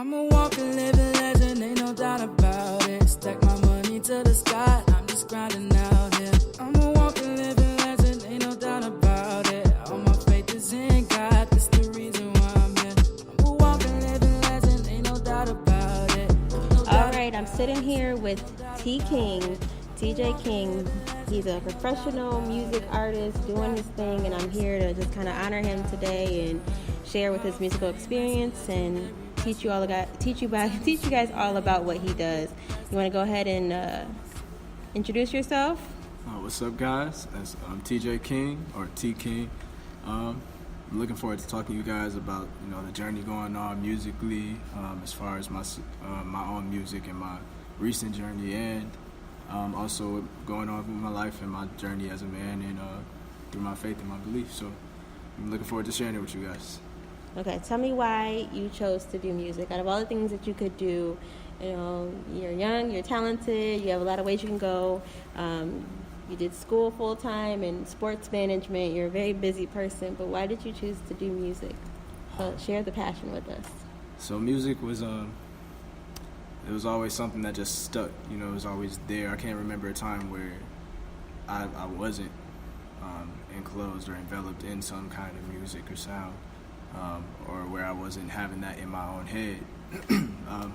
I'm a walking, living legend, ain't no doubt about it. Stack my money to the sky, I'm just grinding out here. I'm a walking, living legend, ain't no doubt about it. All my faith is in God, that's the reason why I'm here. I'm a walking, living legend, ain't no doubt about it. All right, I'm sitting here with TJ King. He's a professional music artist doing his thing, and I'm here to just kind of honor him today and share with his musical experience and teach you guys all about what he does. You want to go ahead and introduce yourself? What's up, guys? I'm TJ King, or T King. I'm looking forward to talking to you guys about the journey going on musically, as far as my own music and my recent journey, and also going on with my life and my journey as a man and through my faith and my beliefs. So I'm looking forward to sharing it with you guys. Okay, tell me why you chose to do music. Out of all the things that you could do, you're young, you're talented, you have a lot of ways you can go. You did school full-time and sports management. You're a very busy person, but why did you choose to do music? So share the passion with us. So music was it was always something that just stuck. It was always there. I can't remember a time where I wasn't enclosed or enveloped in some kind of music or sound. Or where I wasn't having that in my own head.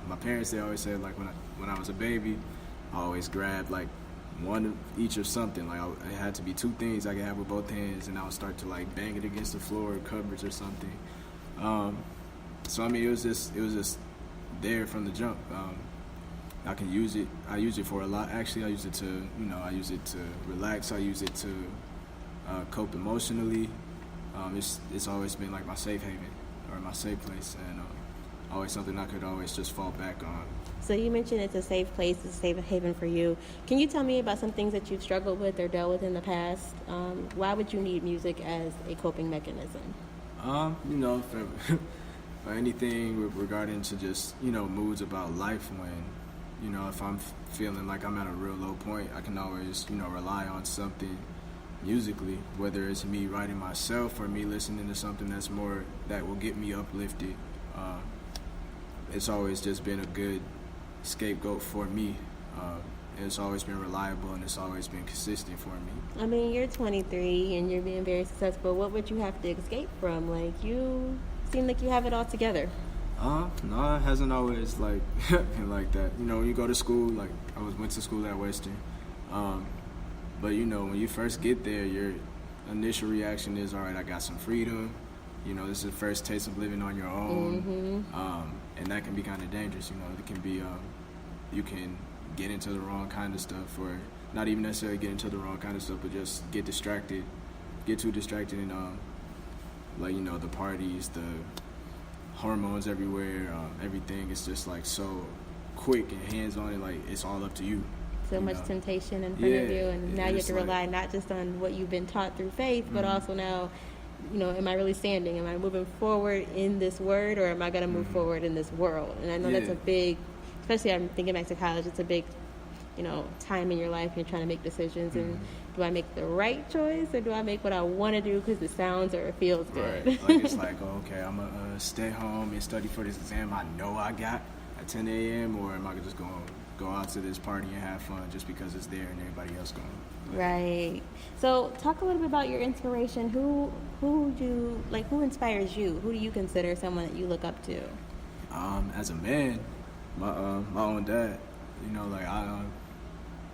My parents, they always said, like, when I was a baby, I always grabbed like one of each or something. Like it had to be two things I could have with both hands, and I would start to like bang it against the floor or cupboards or something. So I mean, it was just there from the jump. I can use it. I use it for a lot. Actually, I use it to relax. I use it to cope emotionally. It's always been like my safe haven or my safe place, and always something I could always just fall back on. So you mentioned it's a safe place, it's a safe haven for you. Can you tell me about some things that you've struggled with or dealt with in the past? Why would you need music as a coping mechanism? For anything regarding to just moods about life, when if I'm feeling like I'm at a real low point, I can always rely on something musically, whether it's me writing myself or me listening to something that will get me uplifted. It's always just been a good scapegoat for me. It's always been reliable, and it's always been consistent for me. I mean, you're 23 and you're being very successful. What would you have to escape from? Like, you seem like you have it all together. No, it hasn't always been like that. When you go to school, like I went to school at Western. But when you first get there, your initial reaction is, all right, I got some freedom. This is the first taste of living on your own. Mm-hmm. And that can be kind of dangerous. It can be, you can get into the wrong kind of stuff, or not even necessarily get into the wrong kind of stuff, but just get too distracted and, the parties, the hormones everywhere, everything is just like so quick and hands-on, and like it's all up to you. So much temptation in front of you, and now you have to rely not just on what you've been taught through faith, but also now, am I really standing? Am I moving forward in this word, or am I going to move forward in this world? And I know that's a big, especially I'm thinking back to college, it's a big, time in your life. You're trying to make decisions, and do I make the right choice, or do I make what I want to do because it sounds or it feels good? Right. Like it's like, okay, I'm going to stay home and study for this exam I know I got at 10 a.m., or am I just going to go out to this party and have fun just because it's there and everybody else going? Right. So talk a little bit about your inspiration. Who inspires you? Who do you consider someone that you look up to? As a man, my own dad.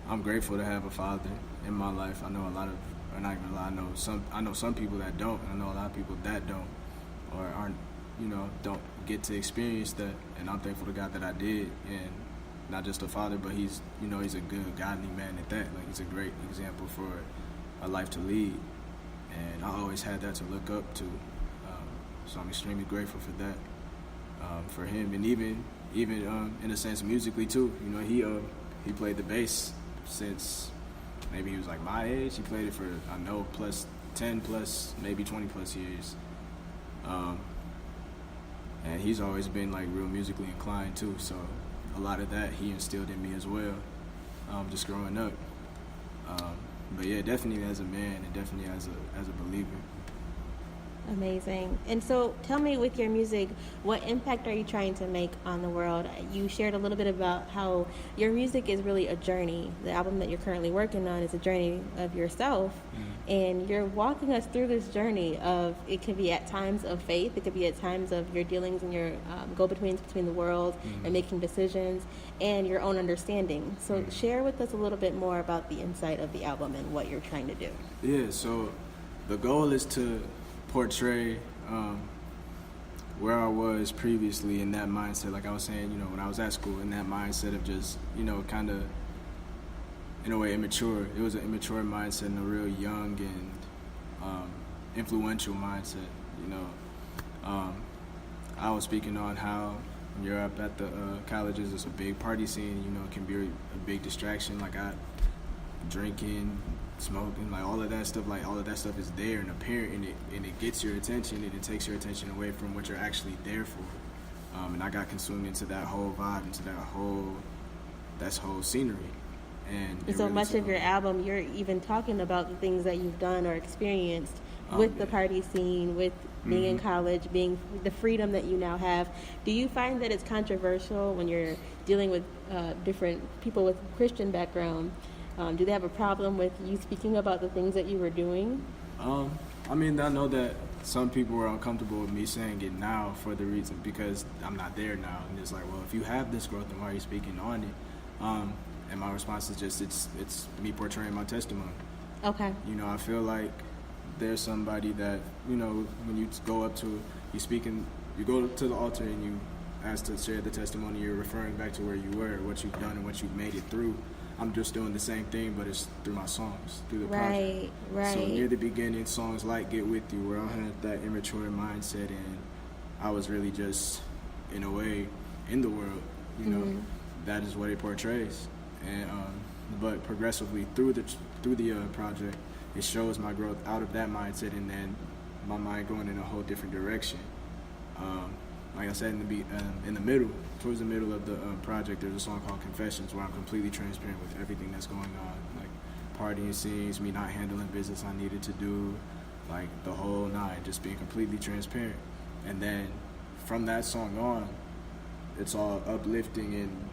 I'm grateful to have a father in my life. I know a lot of, or not even a lot, I know some people that don't, and I know a lot of people that don't, or aren't, don't get to experience that, and I'm thankful to God that I did. And not just a father, but he's a good, godly man at that. Like, he's a great example for a life to lead, and I always had that to look up to. So I'm extremely grateful for that, for him, and even in a sense musically too. He played the bass since maybe he was like my age. He played it for plus 10 plus maybe 20 plus years, and he's always been like real musically inclined too. So a lot of that he instilled in me as well, just growing up. But yeah, definitely as a man and definitely as a believer. Amazing. And so tell me, with your music, what impact are you trying to make on the world? You shared a little bit about how your music is really a journey. The album that you're currently working on is a journey of yourself. And you're walking us through this journey of, it could be at times of faith, it could be at times of your dealings and your go-betweens between the world and making decisions and your own understanding. So share with us a little bit more about the insight of the album and what you're trying to do. Yeah, so the goal is to portray where I was previously in that mindset, like I was saying, you know, when I was at school, in that mindset of just, you know, kind of, in a way, immature. It was an immature mindset and a real young and influential mindset, you know. I was speaking on how when you're up at the colleges, it's a big party scene, you know, it can be a big distraction, like drinking, smoking, like all of that stuff is there and apparent, and it gets your attention, and it takes your attention away from what you're actually there for. And I got consumed into that whole vibe, into that whole scenery. And so really much of your album, you're even talking about the things that you've done or experienced with the party scene, with being in college, being the freedom that you now have. Do you find that it's controversial when you're dealing with different people with Christian background? Do they have a problem with you speaking about the things that you were doing? I mean, I know that some people were uncomfortable with me saying it now for the reason because I'm not there now. And it's like, well, if you have this growth, then why are you speaking on it? And my response is just, it's me portraying my testimony. Okay. You know, I feel like there's somebody that, you know, when you go up to, you go to the altar and you ask to share the testimony, you're referring back to where you were, what you've done and what you've made it through. I'm just doing the same thing, but it's through my songs, through the project. Right. So near the beginning, songs like Get With You, where I had that immature mindset and I was really just, in a way, in the world, you know, that is what it portrays. And but progressively through the project, it shows my growth out of that mindset and then my mind going in a whole different direction. Like I said, in the middle, towards the middle of the project, there's a song called Confessions where I'm completely transparent with everything that's going on, like partying scenes, me not handling business I needed to do, like the whole nine, just being completely transparent. And then from that song on, it's all uplifting and.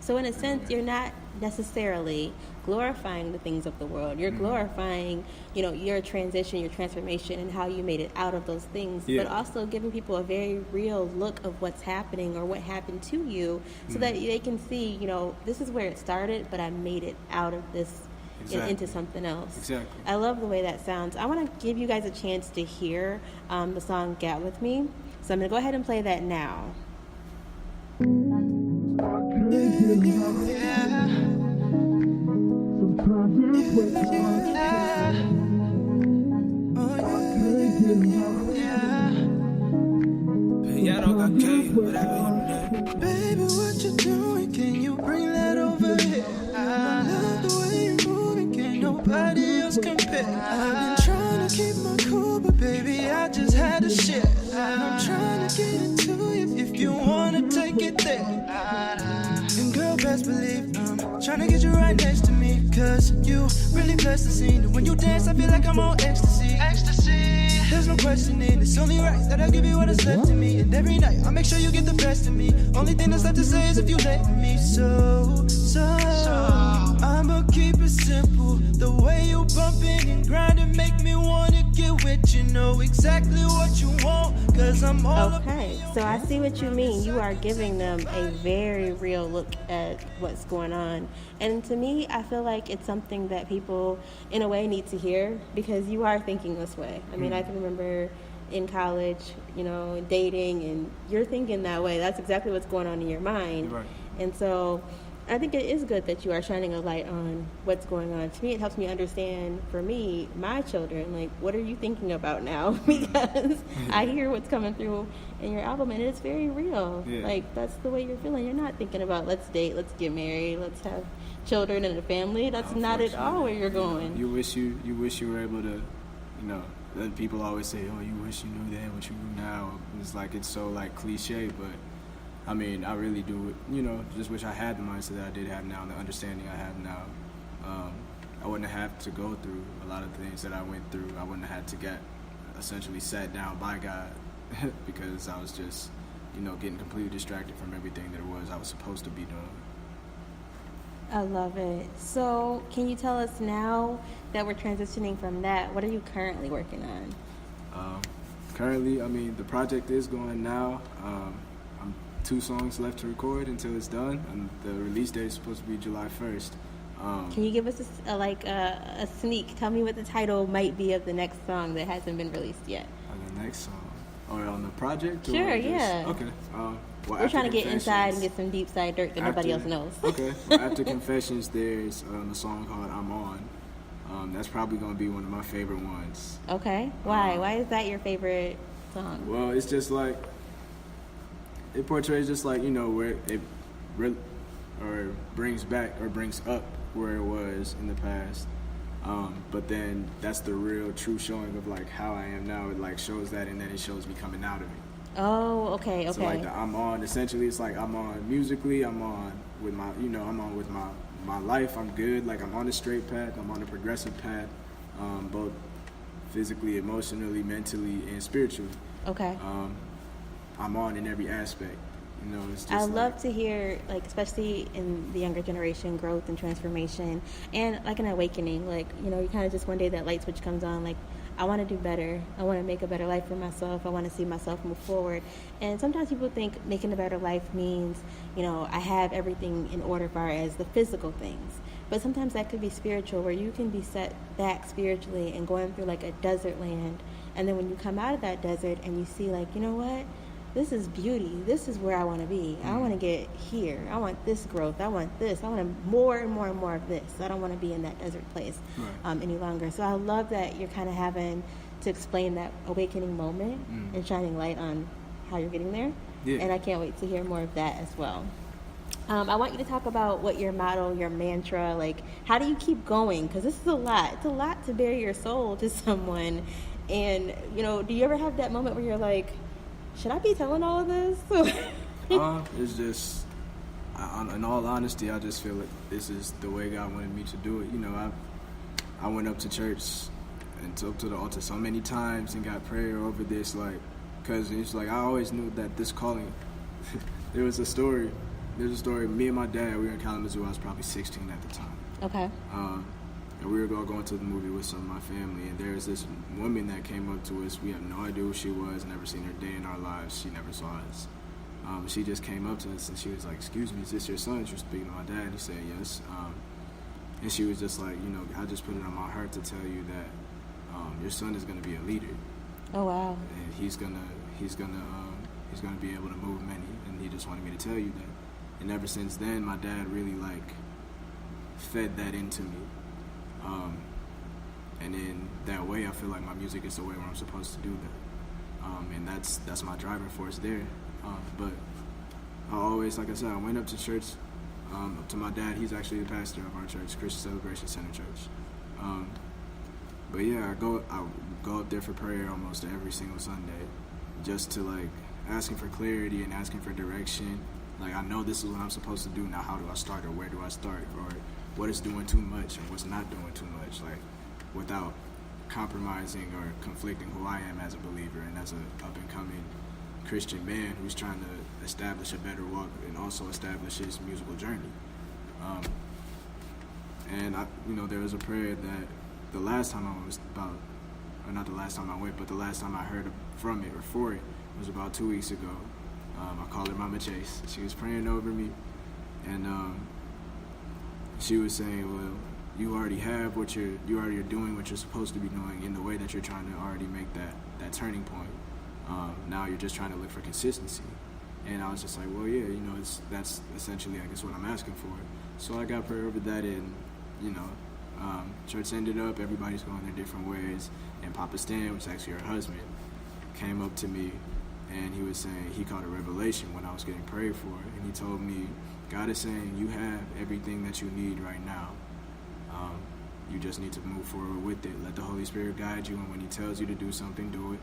So in a sense, you're not necessarily glorifying the things of the world. You're glorifying, you know, your transition, your transformation, and how you made it out of those things, but also giving people a very real look of what's happening or what happened to you so that they can see, you know, this is where it started, but I made it out of this and into something else. Exactly. I love the way that sounds. I want to give you guys a chance to hear the song Get With Me. So I'm going to go ahead and play that now. Baby, what you doing? Can you bring that over here? I love the way you're moving, can't nobody else compare. I've been trying to keep my cool, but baby, I just had to share. I'm trying to get into you if you wanna take it there. And girl, best believe I'm trying to get you right next to me, cause you really bless the scene. And when you dance, I feel like I'm on ecstasy. There's no questioning, it's only right that I give you what is left of me. And every night, I'll make sure you get the best of me. Only thing that's left to say is if you let me. So I'ma keep it simple. The way you bumping and grinding make me wanna get with you. Know exactly what you want, cause I'm all okay, so I see what you mean. You are giving them a very real look at what's going on. And to me, I feel like it's something that people, in a way, need to hear because you are thinking this way. I mean, I can remember in college, you know, dating, and you're thinking that way. That's exactly what's going on in your mind. Right. And so I think it is good that you are shining a light on what's going on. To me, it helps me understand, for me, my children, like, what are you thinking about now? Because I hear what's coming through in your album, and it's very real. Yeah. Like, that's the way you're feeling. You're not thinking about, let's date, let's get married, let's have children and a family. That's not at all where you're going. You wish you were able to, you know, then people always say, oh, you wish you knew then what you know now. It's like, it's so, like, cliche, but I mean, I really do, you know, just wish I had the mindset that I did have now and the understanding I have now. I wouldn't have to go through a lot of the things that I went through. I wouldn't have had to get essentially sat down by God because I was just, getting completely distracted from everything that it was I was supposed to be doing. I love it. So, can you tell us now that we're transitioning from that, what are you currently working on? Currently, the project is going now. I'm 2 songs left to record until it's done, and the release date is supposed to be July 1st. Can you give us a sneak? Tell me what the title might be of the next song that hasn't been released yet. On the next song? Or on the project? Sure, yeah. Okay. We're trying to get inside and get some deep side dirt that nobody else knows. Okay. Well, after Confessions, there's a song called I'm On. That's probably going to be one of my favorite ones. Okay. Why? Why is that your favorite song? Well, it's just like, it portrays just like, where it or brings back or brings up where it was in the past. But then that's the real true showing of like how I am now. It like shows that, and then it shows me coming out of it. Oh, okay. So like I'm on, essentially it's like I'm on musically, I'm on with my, I'm on with my life, I'm good, like I'm on a straight path, I'm on a progressive path, both physically, emotionally, mentally, and spiritually. Okay. I'm on in every aspect. It's just I love to hear, like, especially in the younger generation, growth and transformation and like an awakening. Like, you kind of just one day that light switch comes on, like, I want to do better. I want to make a better life for myself. I want to see myself move forward. And sometimes people think making a better life means, I have everything in order as far as the physical things. But sometimes that could be spiritual, where you can be set back spiritually and going through like a desert land. And then when you come out of that desert and you see like, you know what? This is beauty. This is where I want to be. I want to get here. I want this growth. I want this. I want more and more and more of this. I don't want to be in that desert place any longer. So I love that you're kind of having to explain that awakening moment and shining light on how you're getting there. Yeah. And I can't wait to hear more of that as well. I want you to talk about what your motto, your mantra, like, how do you keep going? Because this is a lot. It's a lot to bare your soul to someone. And, do you ever have that moment where you're like, should I be telling all of this? It's just, in all honesty, I just feel like this is the way God wanted me to do it. I went up to church and up to the altar so many times and got prayer over this, like, because it's like I always knew that this calling. There's a story. Me and my dad, we were in Kalamazoo. I was probably 16 at the time. Okay. And we were going to the movie with some of my family, and there was this woman that came up to us. We have no idea who she was, never seen her day in our lives. She never saw us. She just came up to us, and she was like, "Excuse me, is this your son?" She was speaking to my dad. He said, "Yes." And she was just like, I just put it on my heart to tell you that your son is going to be a leader. Oh, wow. And he's gonna be able to move many, and he just wanted me to tell you that. And ever since then, my dad really like fed that into me. And in that way, I feel like my music is the way where I'm supposed to do that. And that's my driving force there. But I always, like I said, I went up to church, to my dad. He's actually the pastor of our church, Christian Celebration Center Church. But yeah, I go up there for prayer almost every single Sunday, just to like asking for clarity and asking for direction. Like, I know this is what I'm supposed to do. Now how do I start, or where do I start, or what is doing too much and what's not doing too much, like, without compromising or conflicting who I am as a believer and as an up-and-coming Christian man who's trying to establish a better walk and also establish his musical journey. And there was a prayer that the last time I was not the last time I went, but the last time I heard from it or for it was about 2 weeks ago. I called her Mama Chase. She was praying over me, and she was saying, well, you already are doing what you're supposed to be doing in the way that you're trying to already make that turning point. Now you're just trying to look for consistency. And I was just like, well, yeah, that's essentially, I guess, what I'm asking for. So I got prayer over that, and, church ended up, everybody's going their different ways. And Papa Stan, which is actually her husband, came up to me, and he was saying he caught a revelation when I was getting prayed for. And he told me, God is saying you have everything that you need right now. You just need to move forward with it. Let the Holy Spirit guide you, and when he tells you to do something, do it.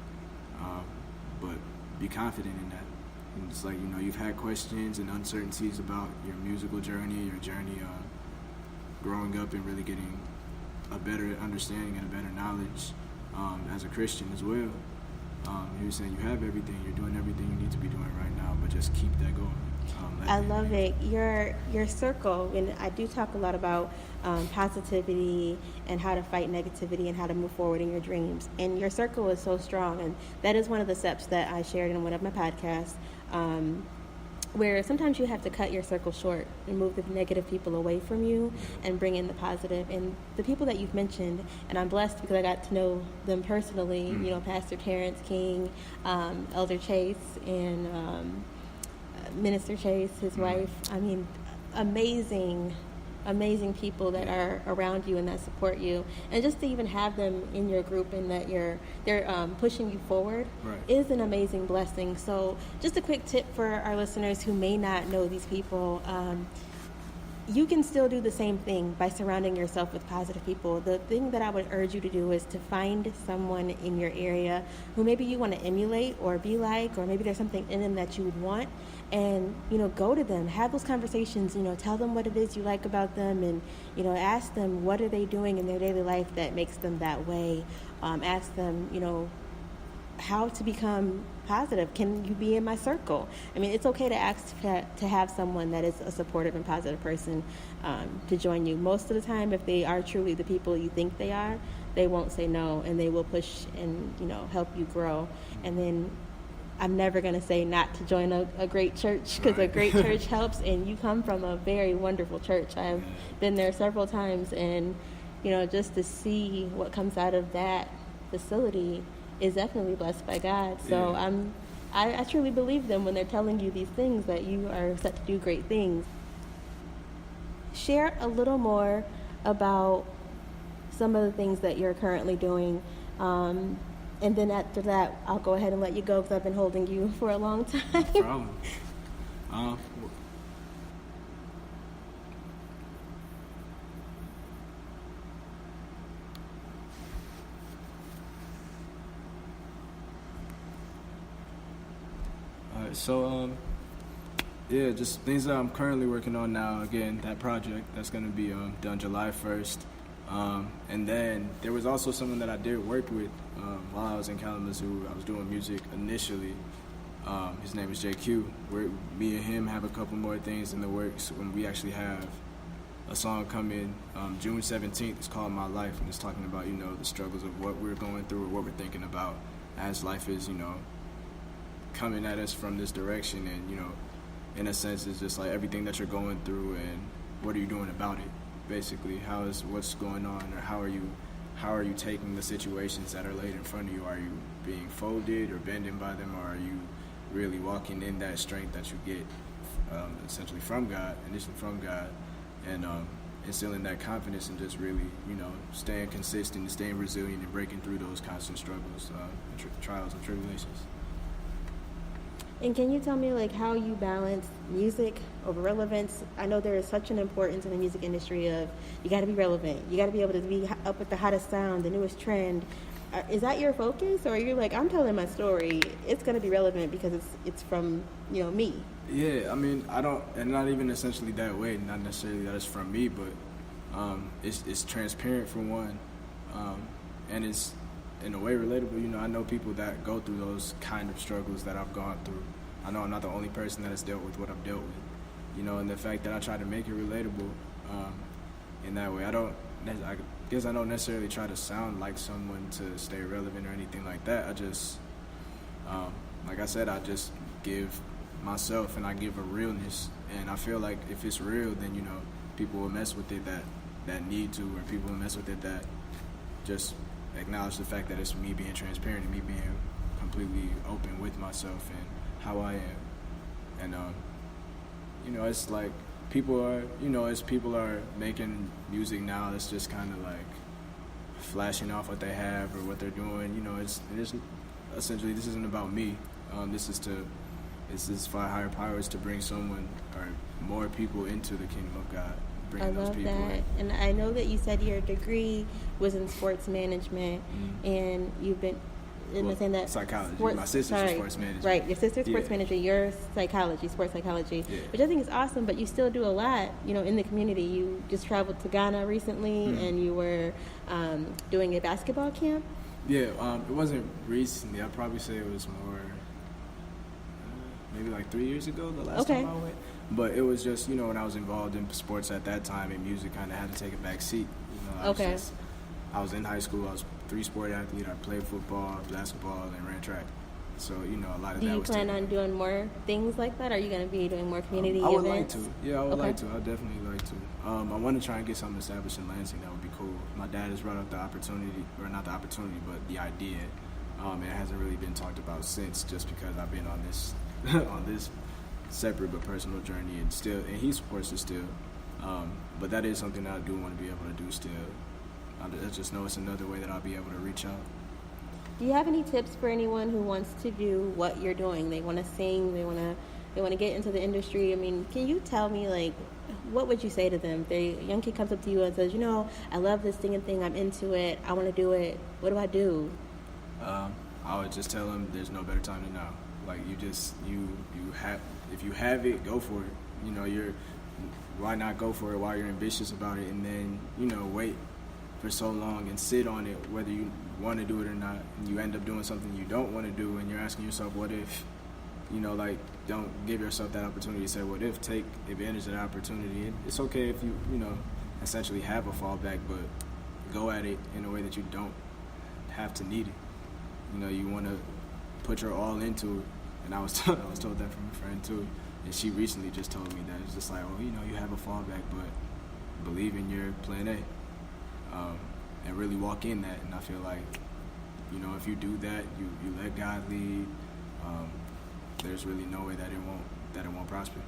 But be confident in that. And it's like, you've had questions and uncertainties about your musical journey, your journey growing up and really getting a better understanding and a better knowledge as a Christian as well. He was saying you have everything, you're doing everything you need to be doing right now, but just keep that going. I love it. Your circle, and I do talk a lot about positivity and how to fight negativity and how to move forward in your dreams. And your circle is so strong, and that is one of the steps that I shared in one of my podcasts, where sometimes you have to cut your circle short and move the negative people away from you and bring in the positive. And the people that you've mentioned, and I'm blessed because I got to know them personally, you know, Pastor Terrence King, Elder Chase, and Minister Chase, his wife. I mean, amazing people that are around you and that support you, and just to even have them in your group and that they're pushing you forward is an amazing blessing. So just a quick tip for our listeners who may not know these people. You can still do the same thing by surrounding yourself with positive people. The thing that I would urge you to do is to find someone in your area who maybe you want to emulate or be like, or maybe there's something in them that you would want, and, you know, go to them, have those conversations, you know, tell them what it is you like about them, and, you know, ask them what are they doing in their daily life that makes them that way. Ask them, you know, how to become positive. Can you be in my circle? I mean, it's okay to ask to have someone that is a supportive and positive person to join you. Most of the time, if they are truly the people you think they are, they won't say no, and they will push and, you know, help you grow. And then I'm never going to say not to join a great church, because a great church helps, and you come from a very wonderful church. I've been there several times, and, you know, just to see what comes out of that facility is definitely blessed by God. So I truly believe them when they're telling you these things, that you are set to do great things. Share a little more about some of the things that you're currently doing. And then after that, I'll go ahead and let you go, because I've been holding you for a long time. No problem. Just things that I'm currently working on now. Again, that project that's going to be done July 1st. And then there was also someone that I did work with while I was in Kalamazoo. I was doing music initially. His name is JQ. Me and him have a couple more things in the works when we actually have a song coming June 17th. It's called My Life, and it's talking about, you know, the struggles of what we're going through or what we're thinking about as life is, you know, coming at us from this direction. And, you know, in a sense, it's just like everything that you're going through and what are you doing about it, basically. What's going on, or how are you taking the situations that are laid in front of you? Are you being folded or bending by them, or are you really walking in that strength that you get essentially from God, initially from God, and instilling that confidence and just really, you know, staying consistent and staying resilient and breaking through those constant struggles, trials and tribulations. And can you tell me, like, how you balance music over relevance? I know there is such an importance in the music industry of you got to be relevant. You got to be able to be up with the hottest sound, the newest trend. Is that your focus, or are you like, I'm telling my story, it's going to be relevant because it's from, you know, me? Yeah, I mean, I don't, and not even essentially that way, not necessarily that it's from me, but it's transparent for one, and it's in a way relatable. You know, I know people that go through those kind of struggles that I've gone through. I know I'm not the only person that has dealt with what I've dealt with, you know, and the fact that I try to make it relatable in that way. I guess I don't necessarily try to sound like someone to stay relevant or anything like that. I just, like I said, I just give myself, and I give a realness, and I feel like if it's real, then, you know, people will mess with it that need to, or people will mess with it that just acknowledge the fact that it's me being transparent and me being completely open with myself and how I am. And you know, it's like people are making music now, it's just kind of like flashing off what they have or what they're doing. You know, it's essentially, this isn't about me. This is for higher powers to bring someone or more people into the kingdom of God. I love that. And I know that you said your degree was in sports management, and you've been saying that psychology. My sister's sports management. Right, your sister's sports management, your psychology, sports psychology, which I think is awesome. But you still do a lot, you know, in the community. You just traveled to Ghana recently, and you were doing a basketball camp. Yeah, it wasn't recently. I'd probably say it was more, maybe like 3 years ago, the last time I went. But it was just, when I was involved in sports at that time, and music kind of had to take a back seat. I was in high school. I was a 3-sport athlete. I played football, basketball, and ran track. So, a lot of Do that you was plan on doing more things like that? Are you going to be doing more community I would events? like to. Yeah, I would like to. I would definitely like to. I want to try and get something established in Lansing. That would be cool. My dad has brought up the opportunity, or not the opportunity, but the idea. It hasn't really been talked about since, just because I've been on this on this separate but personal journey, and he supports it still. But that is something that I do want to be able to do still. I just know it's another way that I'll be able to reach out. Do you have any tips for anyone who wants to do what you're doing? They want to sing, they want to get into the industry. I mean, can you tell me, like, what would you say to them? If a young kid comes up to you and says, I love this singing thing, I'm into it, I want to do it, what do I do? I would just tell them there's no better time than now. Like, if you have it, go for it. Why not go for it while you're ambitious about it, and then, wait for so long and sit on it, whether you want to do it or not, and you end up doing something you don't want to do, and you're asking yourself, what if? Don't give yourself that opportunity to say, what if? Take advantage of that opportunity. And it's okay if you, essentially have a fallback, but go at it in a way that you don't have to need it. You want to put your all into it. And I was told that from a friend too. And she recently just told me that it's just like, well, you have a fallback, but believe in your plan A. And really walk in that. And I feel like, if you do that, you let God lead, there's really no way that it won't prosper.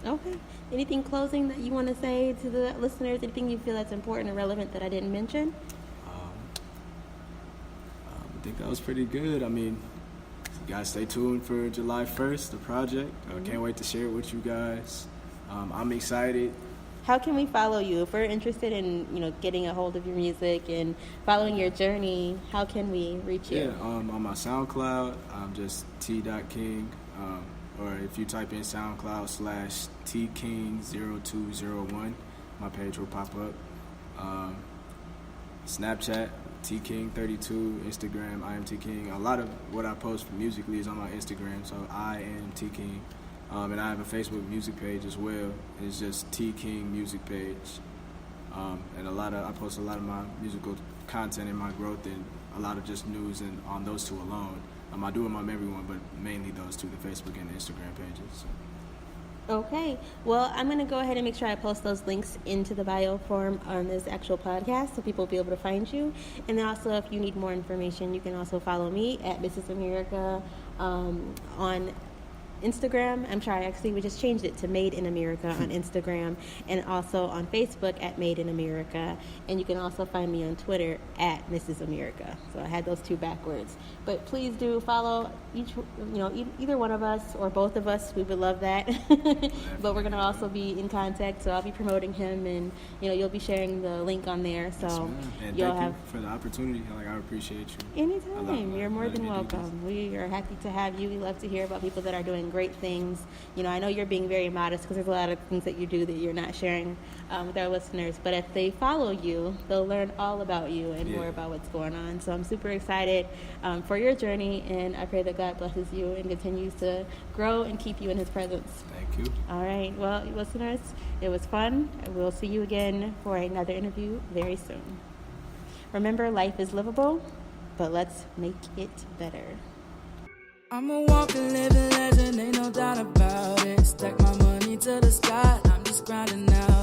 Okay. Anything closing that you want to say to the listeners? Anything you feel that's important or relevant that I didn't mention? I think that was pretty good. I mean, you guys stay tuned for July 1st, the project. I can't wait to share it with you guys. I'm excited. How can we follow you? If we're interested in, getting a hold of your music and following your journey, how can we reach you? Yeah, on my SoundCloud, I'm just t.king, or if you type in SoundCloud /tking0201, my page will pop up. Snapchat, tking32, Instagram, I am tking. A lot of what I post musically is on my Instagram, so I am tking. And I have a Facebook music page as well. It's just T King music page. And I post a lot of my musical content and my growth, and a lot of just news and on those two alone. I do them on everyone, but mainly those two, the Facebook and the Instagram pages. Okay. Well, I'm going to go ahead and make sure I post those links into the bio form on this actual podcast so people will be able to find you. And then also, if you need more information, you can also follow me at Mrs. Amirika on Instagram. I'm sorry, actually, we just changed it to Made in America on Instagram, and also on Facebook at Made in America. And you can also find me on Twitter at Mrs. America. So I had those two backwards. But please do follow either one of us or both of us. We would love that. But we're going to also be in contact, so I'll be promoting him, and you'll be sharing the link on there. So yes, you'll thank have you for the opportunity. I appreciate you. anytime. You're more than welcome. We are happy to have you. We love to hear about people that are doing great things. I know you're being very modest because there's a lot of things that you do that you're not sharing with our listeners, but if they follow you, they'll learn all about you and more about what's going on. So I'm super excited for your journey, and I pray that God blesses you and continues to grow and keep you in his presence. Thank you. All right. Well, listeners, it was fun. We'll see you again for another interview very soon. Remember, life is livable, but let's make it better. I'm a walking, living legend, ain't no doubt about it. Stack my money to the sky, I'm just grinding out.